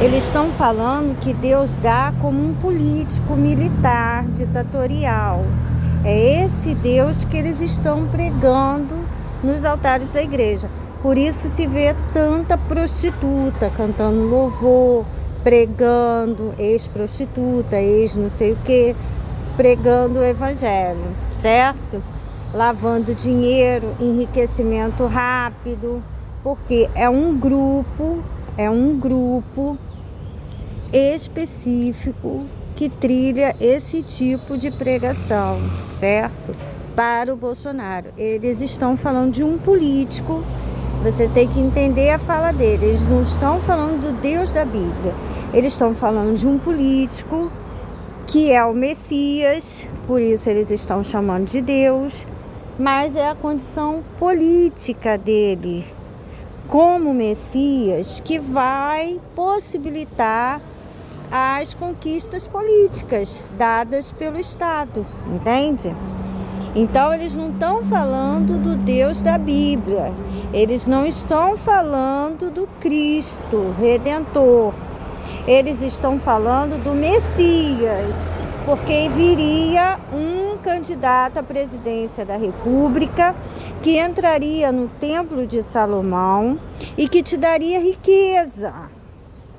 Eles estão falando que Deus dá como um político militar, ditatorial. É esse Deus que eles estão pregando nos altares da igreja. Por isso se vê tanta prostituta cantando louvor, pregando, ex-prostituta, ex-não sei o que, pregando o evangelho, certo? Lavando dinheiro, enriquecimento rápido, porque é um grupo específico que trilha esse tipo de pregação, certo? Para o Bolsonaro. Eles estão falando de um político, você tem que entender a fala dele. Eles não estão falando do Deus da Bíblia, eles estão falando de um político que é o Messias, por isso eles estão chamando de Deus, mas é a condição política dele como Messias que vai possibilitar as conquistas políticas dadas pelo Estado, entende? Então eles não estão falando do Deus da Bíblia, eles não estão falando do Cristo Redentor, eles estão falando do Messias, porque viria um candidato à presidência da República que entraria no Templo de Salomão e que te daria riqueza,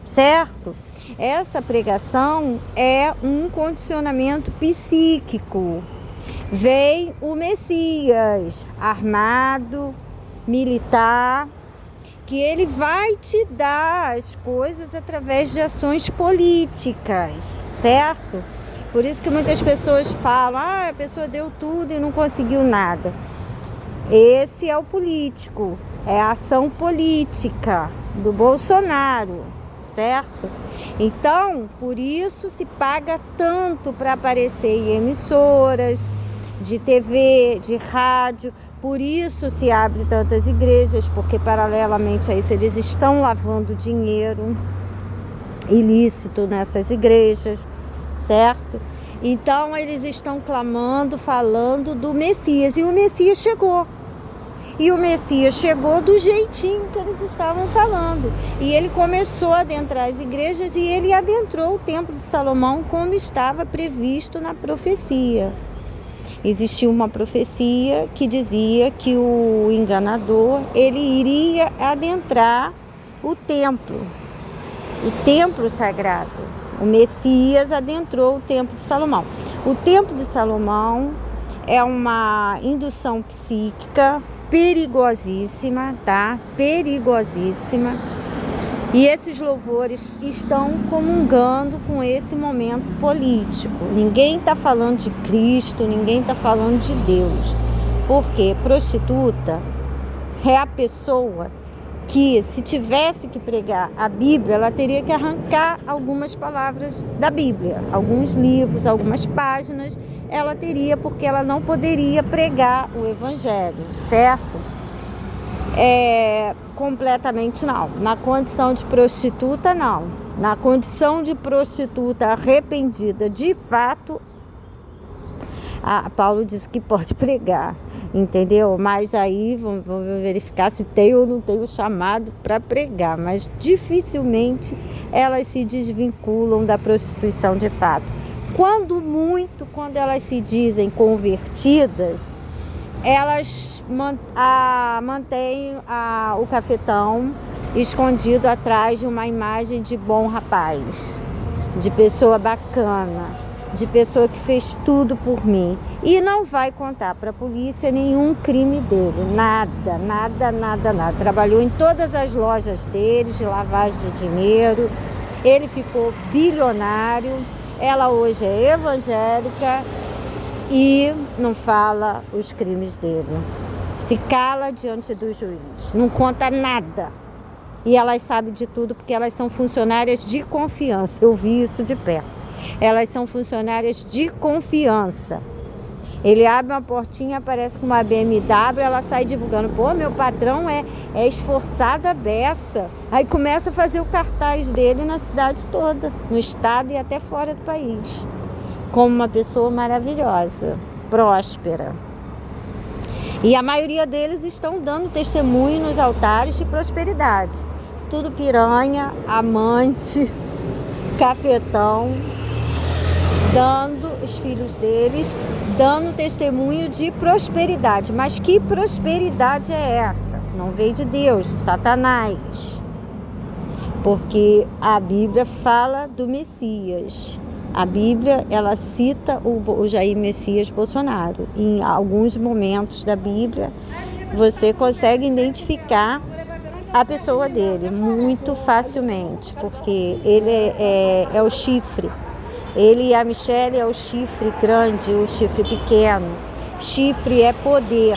certo? Essa pregação é um condicionamento psíquico. Vem o Messias armado, militar, que ele vai te dar as coisas através de ações políticas, certo? Por isso que muitas pessoas falam, a pessoa deu tudo e não conseguiu nada. Esse é o político, é a ação política do Bolsonaro, certo? Então, por isso se paga tanto para aparecer em emissoras de TV, de rádio, por isso se abre tantas igrejas, porque paralelamente a isso eles estão lavando dinheiro ilícito nessas igrejas, certo? Então eles estão clamando, falando do Messias, e o Messias chegou. E o Messias chegou do jeitinho que eles estavam falando. E ele começou a adentrar as igrejas e ele adentrou o Templo de Salomão como estava previsto na profecia. Existia uma profecia que dizia que o enganador, ele iria adentrar o templo sagrado. O Messias adentrou o Templo de Salomão. O Templo de Salomão é uma indução psíquica perigosíssima, tá? Perigosíssima. E esses louvores estão comungando com esse momento político. Ninguém está falando de Cristo, ninguém está falando de Deus. Porque prostituta é a pessoa que, se tivesse que pregar a Bíblia, ela teria que arrancar algumas palavras da Bíblia, alguns livros, algumas páginas, ela teria, porque ela não poderia pregar o Evangelho, certo? Completamente não. Na condição de prostituta, não. Na condição de prostituta arrependida, de fato, Paulo disse que pode pregar, entendeu? Mas aí vamos verificar se tem ou não tem o chamado para pregar, mas dificilmente elas se desvinculam da prostituição de fato. Quando elas se dizem convertidas, elas mantêm o cafetão escondido atrás de uma imagem de bom rapaz, de pessoa bacana, de pessoa que fez tudo por mim, e não vai contar para a polícia nenhum crime dele, nada. Trabalhou em todas as lojas dele de lavagem de dinheiro, ele ficou bilionário, ela hoje é evangélica e não fala os crimes dele, se cala diante do juiz, não conta nada. E elas sabem de tudo porque elas são funcionárias de confiança, eu vi isso de perto. Elas são funcionárias de confiança. Ele abre uma portinha, aparece com uma BMW, ela sai divulgando, pô, meu patrão é esforçado a beça. Aí começa a fazer o cartaz dele na cidade toda, no estado e até fora do país, como uma pessoa maravilhosa, próspera. E a maioria deles estão dando testemunho nos altares de prosperidade. tudo piranha, amante, cafetão, dando os filhos deles, dando testemunho de prosperidade. Mas que prosperidade é essa? Não veio de Deus, Satanás. Porque a Bíblia fala do Messias. A Bíblia, ela cita o Jair Messias Bolsonaro. Em alguns momentos da Bíblia, você consegue identificar a pessoa dele muito facilmente, porque ele é o chifre. Ele e a Michelle é o chifre grande, o chifre pequeno. Chifre é poder,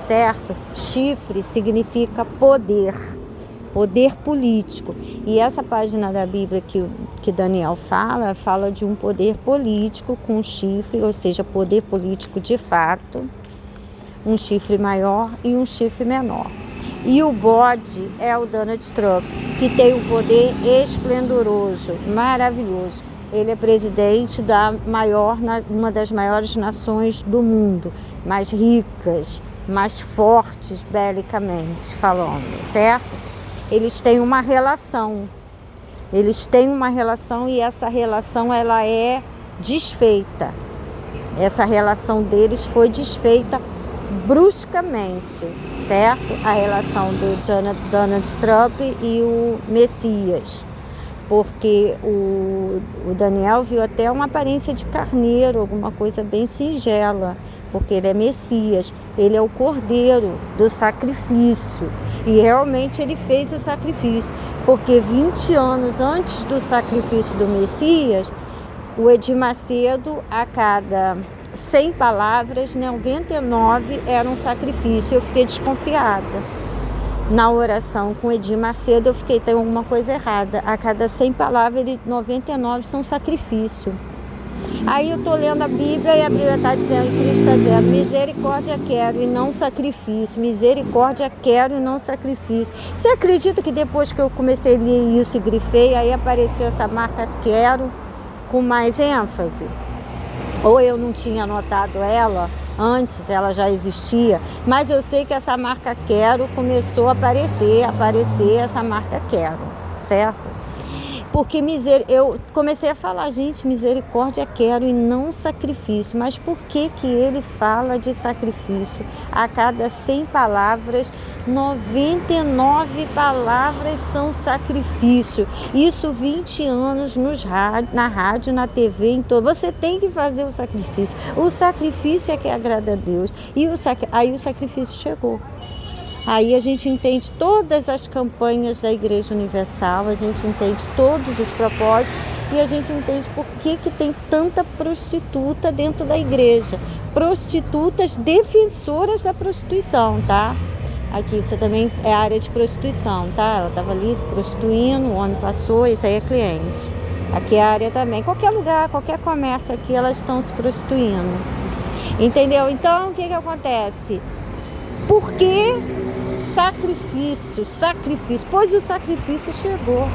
certo? Chifre significa poder. Poder político. E essa página da Bíblia que Daniel fala de um poder político com chifre, ou seja, poder político de fato, um chifre maior e um chifre menor. E o bode é o Donald Trump, que tem um poder esplendoroso, maravilhoso. Ele é presidente uma das maiores nações do mundo, mais ricas, mais fortes belicamente falando, certo? Eles têm uma relação e essa relação ela é desfeita. Essa relação deles foi desfeita bruscamente, certo? A relação do Donald Trump e o Messias. Porque o Daniel viu até uma aparência de carneiro, alguma coisa bem singela, porque ele é Messias, ele é o cordeiro do sacrifício. E realmente ele fez o sacrifício, porque 20 anos antes do sacrifício do Messias, o Edir Macedo, a cada 100 palavras, 99 eram sacrifício. Eu fiquei desconfiada. Na oração com Edir Macedo, eu fiquei, tem alguma coisa errada. A cada 100 palavras, 99 são sacrifício. Aí eu estou lendo a Bíblia e a Bíblia está dizendo, Cristo está dizendo, misericórdia quero e não sacrifício. Misericórdia quero e não sacrifício. Você acredita que depois que eu comecei a ler isso e grifei, aí apareceu essa marca quero com mais ênfase? Ou eu não tinha anotado ela? Antes ela já existia, mas eu sei que essa marca quero começou a aparecer essa marca quero, certo? Porque eu comecei a falar, gente, misericórdia quero e não sacrifício. Mas por que ele fala de sacrifício? A cada 100 palavras, 99 palavras são sacrifício. Isso 20 anos na rádio, na TV, em todo. Você tem que fazer o sacrifício. O sacrifício é que agrada a Deus. E aí o sacrifício chegou. Aí a gente entende todas as campanhas da Igreja Universal, a gente entende todos os propósitos e a gente entende por que tem tanta prostituta dentro da igreja. Prostitutas defensoras da prostituição, tá? Aqui, isso também é área de prostituição, tá? Ela estava ali se prostituindo, o homem passou, isso aí é cliente. Aqui é a área também. Qualquer lugar, qualquer comércio aqui, elas estão se prostituindo. Entendeu? Então, o que acontece? Por que sacrifício? Pois o sacrifício chegou.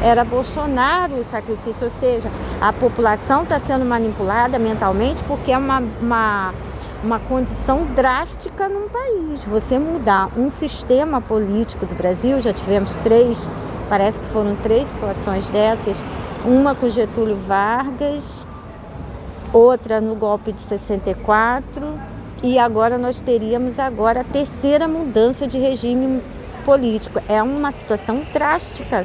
Era Bolsonaro o sacrifício, ou seja, a população está sendo manipulada mentalmente porque é uma condição drástica num país. Você mudar um sistema político do Brasil, já tivemos parece que foram 3 situações dessas, uma com Getúlio Vargas, outra no golpe de 64, e agora nós teríamos a 3ª mudança de regime político. É uma situação drástica,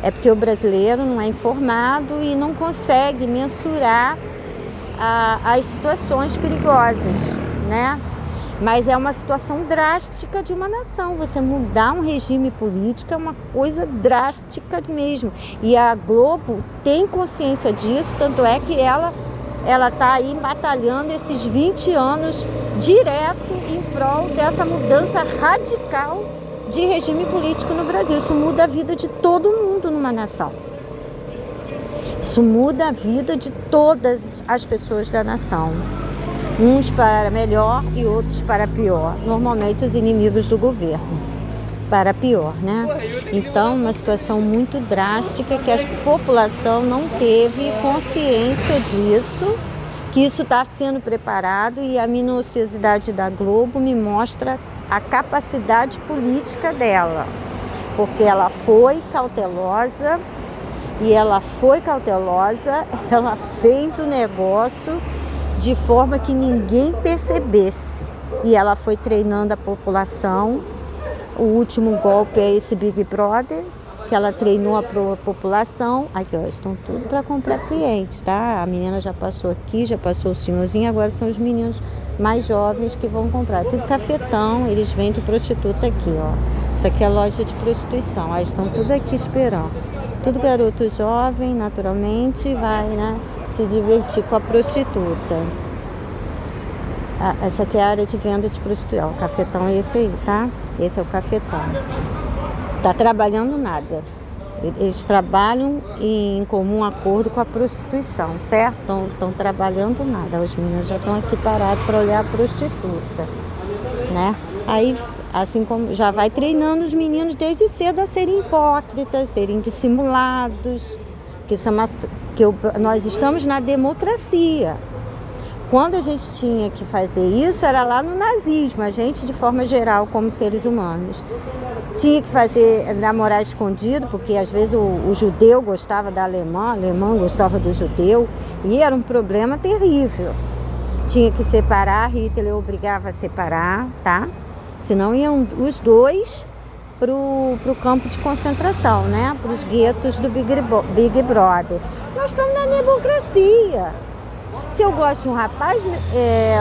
é porque o brasileiro não é informado e não consegue mensurar as situações perigosas, né? Mas é uma situação drástica de uma nação. Você mudar um regime político é uma coisa drástica mesmo. E a Globo tem consciência disso, tanto é que ela está aí batalhando esses 20 anos direto em prol dessa mudança radical de regime político no Brasil. Isso muda a vida de todo mundo numa nação. Isso muda a vida de todas as pessoas da nação. Uns para melhor e outros para pior. Normalmente os inimigos do governo. Para pior, né? Então, uma situação muito drástica que a população não teve consciência disso, que isso está sendo preparado, e a minuciosidade da Globo me mostra a capacidade política dela. porque ela foi cautelosa, ela fez o negócio de forma que ninguém percebesse. E ela foi treinando a população. O último golpe é esse Big Brother, que ela treinou a população. Aqui, ó, estão tudo para comprar clientes, tá? A menina já passou aqui, já passou o senhorzinho, agora são os meninos mais jovens que vão comprar. Tudo cafetão, eles vendem prostituta aqui, ó. Isso aqui é loja de prostituição. Aí estão tudo aqui esperando. Tudo garoto jovem, naturalmente, vai, né, se divertir com a prostituta. Essa aqui é a área de venda de prostituição. O cafetão é esse aí, tá? Esse é o cafetão. Tá trabalhando nada. Eles trabalham em comum acordo com a prostituição, certo? Estão trabalhando nada. Os meninos já estão aqui parados para olhar a prostituta, né? Aí, assim como já vai treinando os meninos desde cedo a serem hipócritas, serem dissimulados, nós estamos na democracia. Quando a gente tinha que fazer isso, era lá no nazismo, a gente, de forma geral, como seres humanos. Tinha que namorar escondido, porque às vezes o judeu gostava da alemã, a alemã gostava do judeu, e era um problema terrível. Tinha que separar, Hitler obrigava a separar, tá? Senão iam os dois pro campo de concentração, né? Para os guetos do Big Brother. Nós estamos na democracia. Se eu gosto de um rapaz,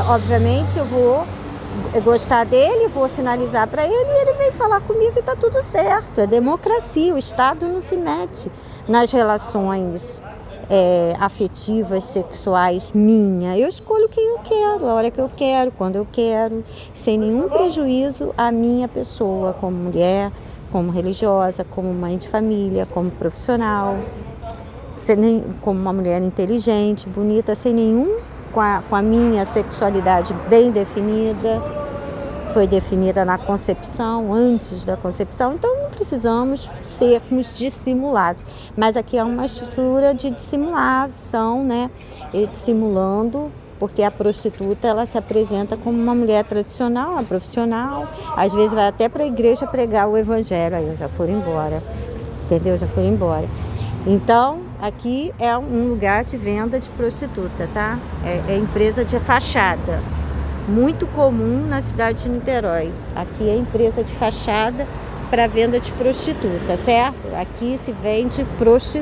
obviamente eu vou gostar dele, vou sinalizar para ele e ele vem falar comigo e tá tudo certo. É democracia, o Estado não se mete nas relações afetivas, sexuais minha. Eu escolho quem eu quero, a hora que eu quero, quando eu quero, sem nenhum prejuízo à minha pessoa, como mulher, como religiosa, como mãe de família, como profissional, como uma mulher inteligente, bonita, sem nenhum, com a minha sexualidade bem definida, foi definida na concepção, antes da concepção, então não precisamos sermos dissimulados. Mas aqui é uma estrutura de dissimulação, né? E dissimulando, porque a prostituta ela se apresenta como uma mulher tradicional, uma profissional, às vezes vai até para a igreja pregar o evangelho, aí já foram embora, entendeu? Já foram embora. Então, aqui é um lugar de venda de prostituta, tá? É empresa de fachada, muito comum na cidade de Niterói. Aqui é empresa de fachada para venda de prostituta, certo? Aqui se vende prostituta.